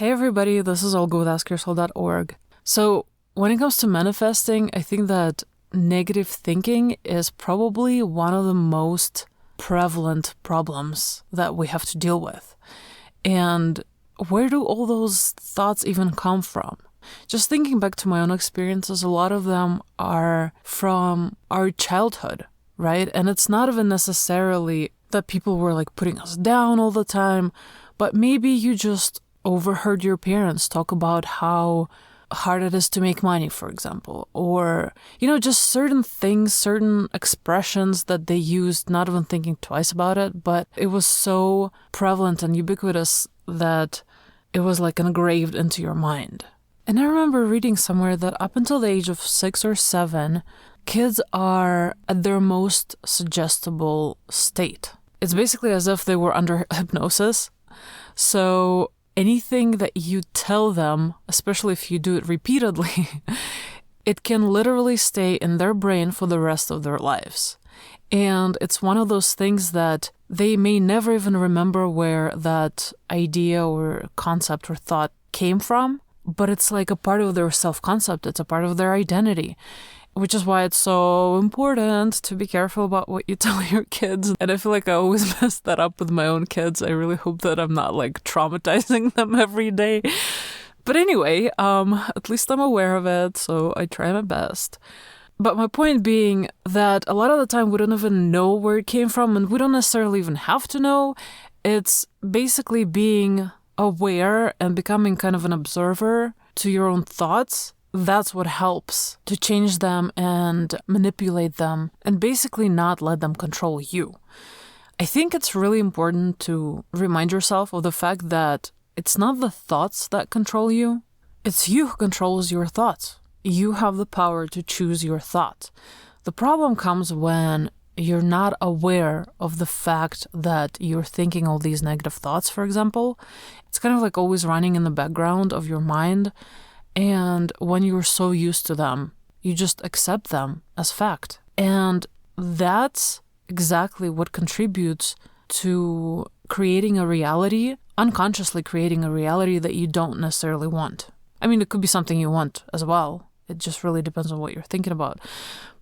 Hey everybody, this is Olga with AskYourSoul.org. So when it comes to manifesting, I think that negative thinking is probably one of the most prevalent problems that we have to deal with. And where do all those thoughts even come from? Just thinking back to my own experiences, a lot of them are from our childhood, right? And it's not even necessarily that people were like putting us down all the time, but maybe you just overheard your parents talk about how hard it is to make money, for example, or, just certain things, certain expressions that they used, not even thinking twice about it, but it was so prevalent and ubiquitous that it was like engraved into your mind. And I remember reading somewhere that up until the age of 6 or 7, kids are at their most suggestible state. It's basically as if they were under hypnosis. So anything that you tell them, especially if you do it repeatedly, it can literally stay in their brain for the rest of their lives. And it's one of those things that they may never even remember where that idea or concept or thought came from, but it's like a part of their self-concept. It's a part of their identity, which is why it's so important to be careful about what you tell your kids. And I feel like I always mess that up with my own kids. I really hope that I'm not like traumatizing them every day. But anyway, at least I'm aware of it, so I try my best. But my point being that a lot of the time we don't even know where it came from, and we don't necessarily even have to know. It's basically being aware and becoming kind of an observer to your own thoughts. That's what helps to change them and manipulate them and basically not let them control you. I think it's really important to remind yourself of the fact that it's not the thoughts that control you. It's you who controls your thoughts. You have the power to choose your thoughts. The problem comes when you're not aware of the fact that you're thinking all these negative thoughts, for example. It's kind of like always running in the background of your mind. And when you're so used to them, you just accept them as fact. And that's exactly what contributes to creating a reality, unconsciously creating a reality that you don't necessarily want. I mean, it could be something you want as well. It just really depends on what you're thinking about.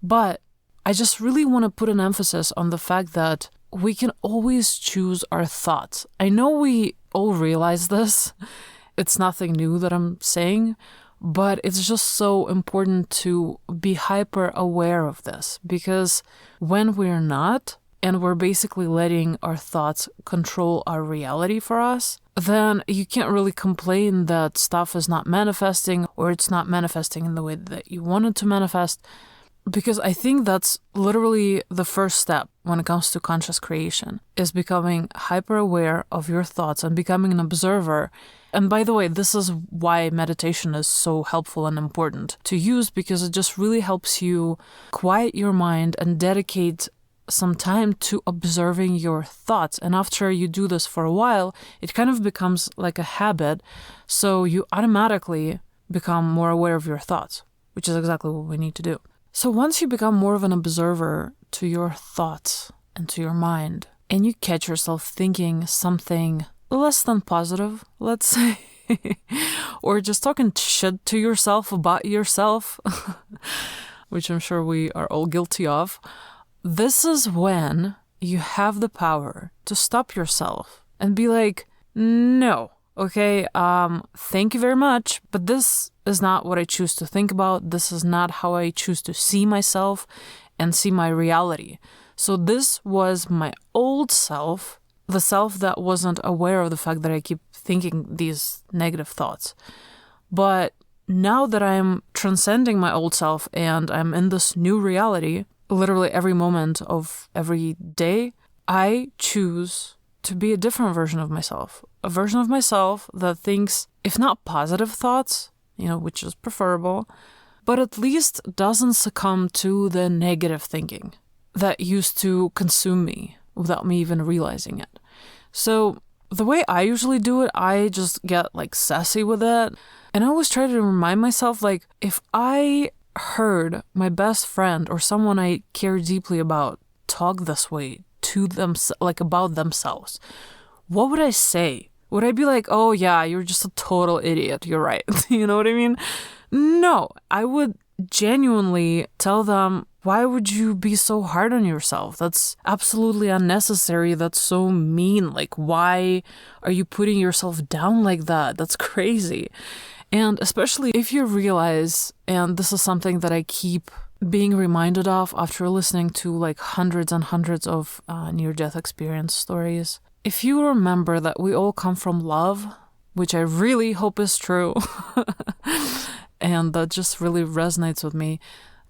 But I just really want to put an emphasis on the fact that we can always choose our thoughts. I know we all realize this. It's nothing new that I'm saying, but it's just so important to be hyper aware of this, because when we're not, and we're basically letting our thoughts control our reality for us, then you can't really complain that stuff is not manifesting or it's not manifesting in the way that you want it to manifest, because I think that's literally the first step when it comes to conscious creation, is becoming hyper aware of your thoughts and becoming an observer. And by the way, this is why meditation is so helpful and important to use, because it just really helps you quiet your mind and dedicate some time to observing your thoughts. And after you do this for a while, it kind of becomes like a habit. So you automatically become more aware of your thoughts, which is exactly what we need to do. So once you become more of an observer to your thoughts and to your mind, and you catch yourself thinking something less than positive, let's say, or just talking shit to yourself about yourself, which I'm sure we are all guilty of, this is when you have the power to stop yourself and be like, no, okay, thank you very much, but this is not what I choose to think about. This is not how I choose to see myself and see my reality. So this was my old self, the self that wasn't aware of the fact that I keep thinking these negative thoughts. But now that I'm transcending my old self and I'm in this new reality, literally every moment of every day, I choose to be a different version of myself. A version of myself that thinks, if not positive thoughts, which is preferable, but at least doesn't succumb to the negative thinking that used to consume me without me even realizing it. So the way I usually do it, I just get like sassy with it. And I always try to remind myself, like, if I heard my best friend or someone I care deeply about talk this way to them, like about themselves, what would I say? would I be like, oh yeah, you're just a total idiot, you're right. You know what I mean? No, I would genuinely tell them, why would you be so hard on yourself? That's absolutely unnecessary. That's so mean. Like, why are you putting yourself down like that? That's crazy. And especially if you realize, and this is something that I keep being reminded of after listening to like hundreds and hundreds of near-death experience stories, if you remember that we all come from love, which I really hope is true, and that just really resonates with me,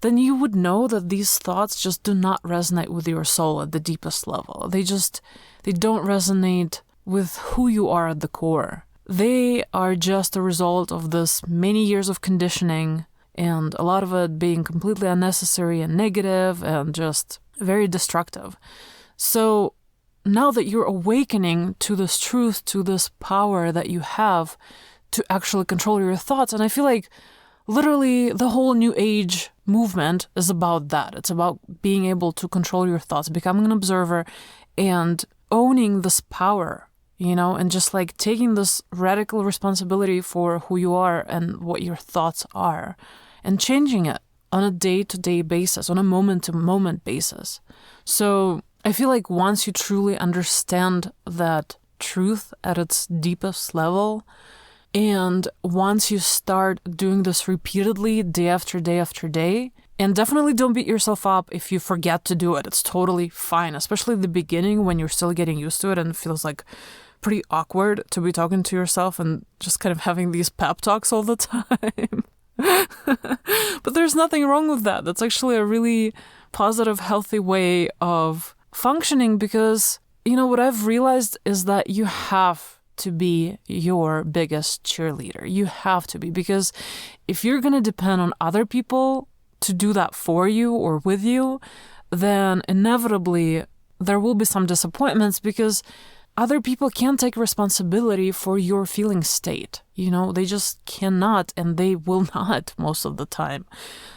then you would know that these thoughts just do not resonate with your soul at the deepest level. They don't resonate with who you are at the core. They are just a result of this many years of conditioning, and a lot of it being completely unnecessary and negative and just very destructive. So now that you're awakening to this truth, to this power that you have to actually control your thoughts, and I feel like literally the whole New Age movement is about that. It's about being able to control your thoughts, becoming an observer, and owning this power, and just like taking this radical responsibility for who you are and what your thoughts are, and changing it on a day-to-day basis, on a moment-to-moment basis. So I feel like once you truly understand that truth at its deepest level, and once you start doing this repeatedly day after day after day, and definitely don't beat yourself up if you forget to do it. It's totally fine, especially at the beginning when you're still getting used to it and it feels like pretty awkward to be talking to yourself and just kind of having these pep talks all the time. But there's nothing wrong with that. That's actually a really positive, healthy way of functioning because, what I've realized is that you have to be your biggest cheerleader. You have to be, because if you're going to depend on other people to do that for you or with you, then inevitably there will be some disappointments because other people can't take responsibility for your feeling state. They just cannot, and they will not most of the time.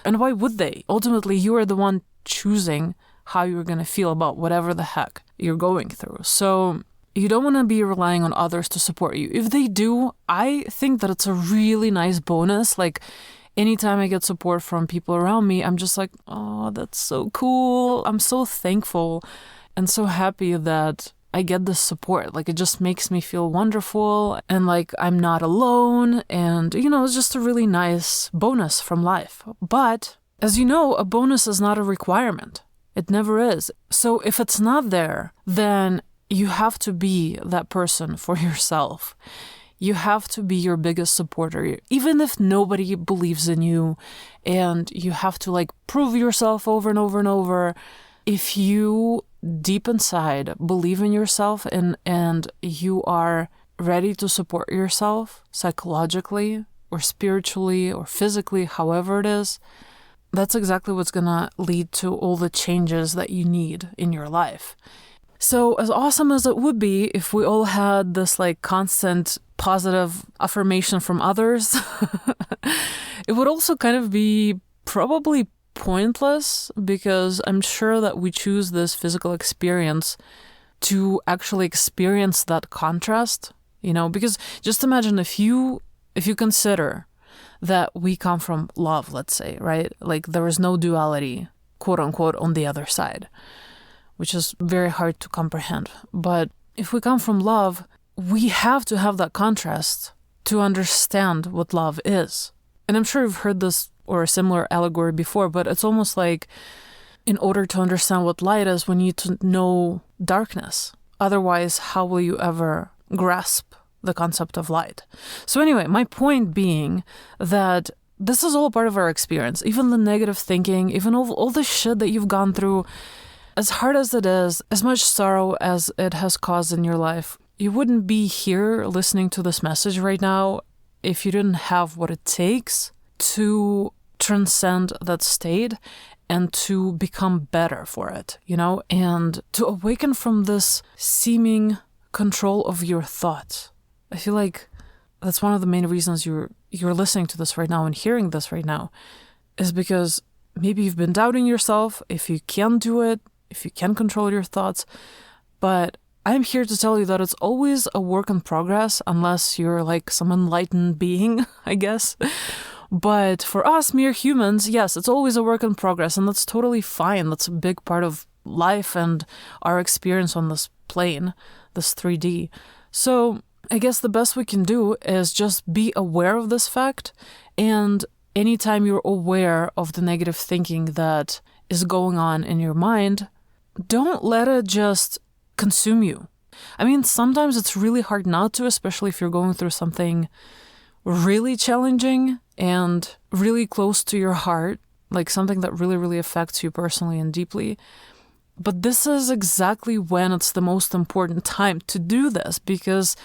And why would they? Ultimately, you are the one choosing how you're going to feel about whatever the heck you're going through. So you don't want to be relying on others to support you. If they do, I think that it's a really nice bonus. Like anytime I get support from people around me, I'm just like, oh, that's so cool. I'm so thankful and so happy that I get this support. Like it just makes me feel wonderful and like I'm not alone. And, it's just a really nice bonus from life. But as you know, a bonus is not a requirement. It never is. So if it's not there, then you have to be that person for yourself. You have to be your biggest supporter, even if nobody believes in you, and you have to prove yourself over and over and over. If you deep inside believe in yourself and you are ready to support yourself psychologically or spiritually or physically, however it is, that's exactly what's gonna lead to all the changes that you need in your life. So as awesome as it would be if we all had this constant positive affirmation from others, it would also kind of be probably pointless because I'm sure that we choose this physical experience to actually experience that contrast, because just imagine if you consider that we come from love, let's say, right? Like there is no duality, quote unquote, on the other side, which is very hard to comprehend. But if we come from love, we have to have that contrast to understand what love is. And I'm sure you've heard this or a similar allegory before, but it's almost like in order to understand what light is, we need to know darkness. Otherwise, how will you ever grasp the concept of light? So anyway, my point being that this is all part of our experience. Even the negative thinking, even all the shit that you've gone through, as hard as it is, as much sorrow as it has caused in your life, you wouldn't be here listening to this message right now if you didn't have what it takes to transcend that state and to become better for it, and to awaken from this seeming control of your thoughts. I feel like that's one of the main reasons you're listening to this right now and hearing this right now, is because maybe you've been doubting yourself if you can do it, if you can control your thoughts. But I'm here to tell you that it's always a work in progress, unless you're like some enlightened being, I guess. But for us, mere humans, yes, it's always a work in progress, and that's totally fine. That's a big part of life and our experience on this plane, this 3D. So I guess the best we can do is just be aware of this fact, and anytime you're aware of the negative thinking that is going on in your mind, don't let it just consume you. I mean, sometimes it's really hard not to, especially if you're going through something really challenging and really close to your heart, like something that really, really affects you personally and deeply. But this is exactly when it's the most important time to do this, because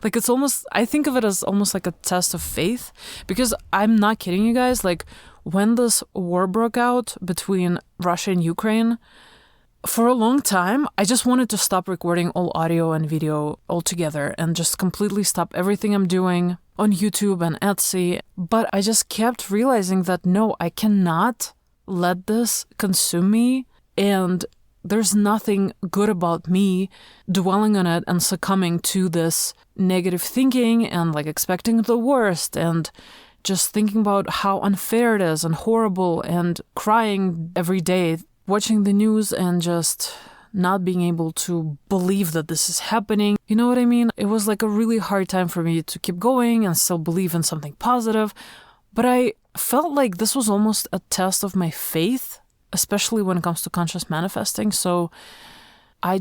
it's almost, I think of it as almost like a test of faith, because I'm not kidding you guys. Like, when this war broke out between Russia and Ukraine, for a long time, I just wanted to stop recording all audio and video altogether and just completely stop everything I'm doing on YouTube and Etsy. But I just kept realizing that no, I cannot let this consume me, and there's nothing good about me dwelling on it and succumbing to this negative thinking and like expecting the worst and just thinking about how unfair it is and horrible and crying every day, watching the news and just not being able to believe that this is happening. You know what I mean? It was like a really hard time for me to keep going and still believe in something positive. But I felt like this was almost a test of my faith, especially when it comes to conscious manifesting. So I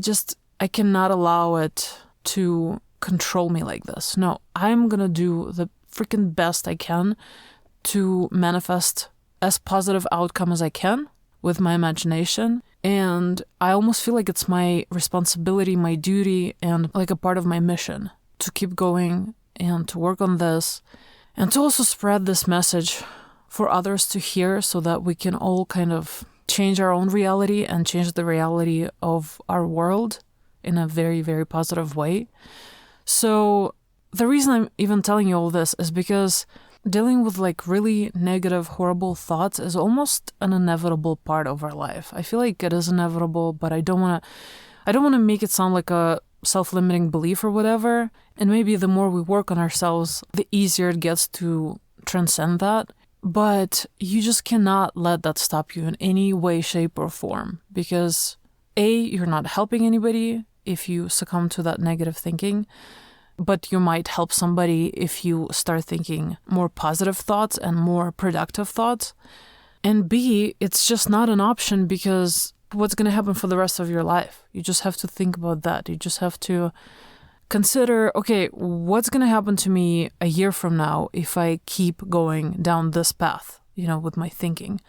cannot allow it to control me like this. No, I'm gonna do the freaking best I can to manifest as positive outcome as I can with my imagination. And I almost feel like it's my responsibility, my duty, and like a part of my mission to keep going and to work on this and to also spread this message for others to hear, so that we can all kind of change our own reality and change the reality of our world in a very, very positive way. So the reason I'm even telling you all this is because dealing with like really negative, horrible thoughts is almost an inevitable part of our life. I feel like it is inevitable, but I don't want to make it sound like a self-limiting belief or whatever. And maybe the more we work on ourselves, the easier it gets to transcend that. But you just cannot let that stop you in any way, shape, or form, because A, you're not helping anybody if you succumb to that negative thinking, but you might help somebody if you start thinking more positive thoughts and more productive thoughts. And B, it's just not an option, because what's going to happen for the rest of your life? You just have to think about that. You just have to consider, okay, what's going to happen to me a year from now if I keep going down this path, with my thinking?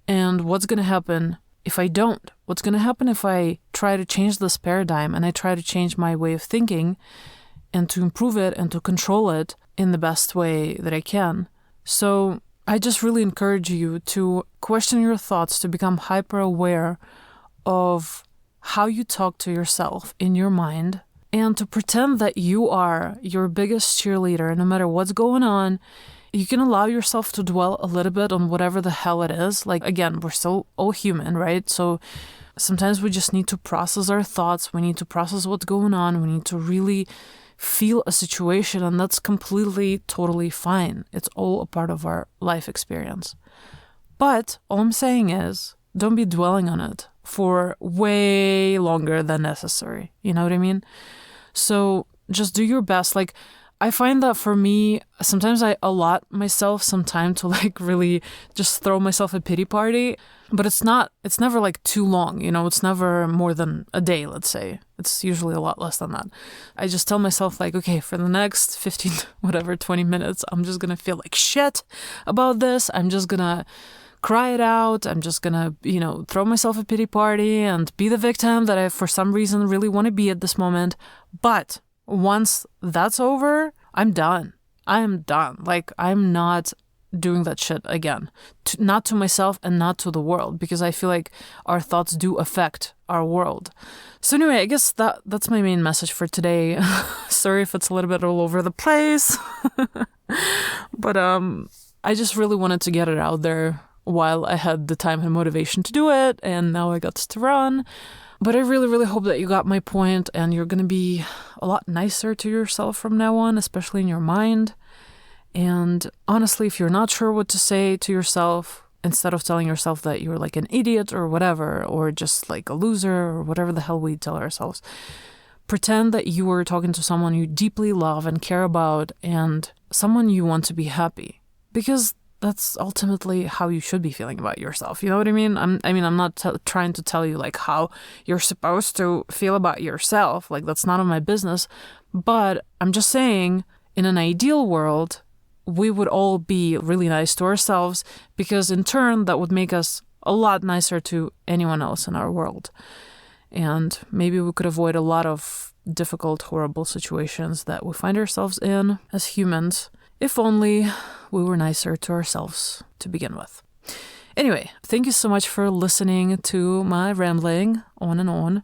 And what's going to happen if I don't? What's going to happen if I try to change this paradigm and I try to change my way of thinking and to improve it and to control it in the best way that I can? So I just really encourage you to question your thoughts, to become hyper aware of how you talk to yourself in your mind, and to pretend that you are your biggest cheerleader. No matter what's going on, you can allow yourself to dwell a little bit on whatever the hell it is. Like, again, we're still all human, right? So sometimes we just need to process our thoughts. We need to process what's going on. We need to really feel a situation, and that's completely, totally fine. It's all a part of our life experience. But all I'm saying is, don't be dwelling on it for way longer than necessary. You know what I mean? So just do your best. Like, I find that for me, sometimes I allot myself some time to like really just throw myself a pity party, but it's never like too long, it's never more than a day, let's say. It's usually a lot less than that. I just tell myself like, okay, for the next 15, 20 minutes, I'm just going to feel like shit about this. I'm just going to cry it out. I'm just going to, throw myself a pity party and be the victim that I, for some reason, really want to be at this moment. But once that's over, I'm done. I am done. Like, I'm not doing that shit again. Not to myself and not to the world, because I feel like our thoughts do affect our world. So anyway, I guess that's my main message for today. Sorry if it's a little bit all over the place. But I just really wanted to get it out there while I had the time and motivation to do it, and now I got to run. But I really, really hope that you got my point and you're going to be a lot nicer to yourself from now on, especially in your mind. And honestly, if you're not sure what to say to yourself, instead of telling yourself that you're like an idiot or whatever, or just like a loser or whatever the hell we tell ourselves, pretend that you are talking to someone you deeply love and care about and someone you want to be happy. Because that's ultimately how you should be feeling about yourself. You know what I mean? I'm not trying to tell you like how you're supposed to feel about yourself. Like that's none of my business. But I'm just saying, in an ideal world, we would all be really nice to ourselves because in turn, that would make us a lot nicer to anyone else in our world. And maybe we could avoid a lot of difficult, horrible situations that we find ourselves in as humans, if only we were nicer to ourselves to begin with. Anyway, thank you so much for listening to my rambling on and on.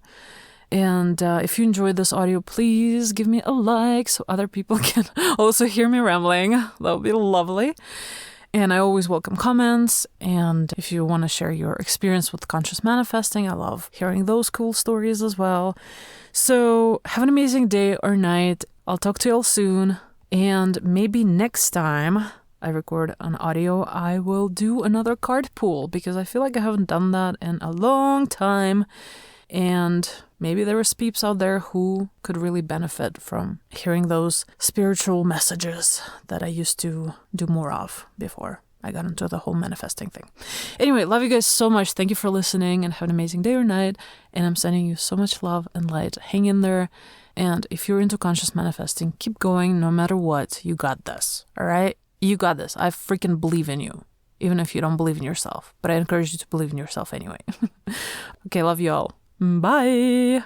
And if you enjoyed this audio, please give me a like so other people can also hear me rambling. That would be lovely. And I always welcome comments. And if you want to share your experience with conscious manifesting, I love hearing those cool stories as well. So have an amazing day or night. I'll talk to you all soon. And maybe next time I record an audio, I will do another card pull because I feel like I haven't done that in a long time. And maybe there is peeps out there who could really benefit from hearing those spiritual messages that I used to do more of before I got into the whole manifesting thing. Anyway, love you guys so much. Thank you for listening and have an amazing day or night. And I'm sending you so much love and light. Hang in there. And if you're into conscious manifesting, keep going no matter what. You got this. All right? You got this. I freaking believe in you, even if you don't believe in yourself. But I encourage you to believe in yourself anyway. Okay, love you all. Bye.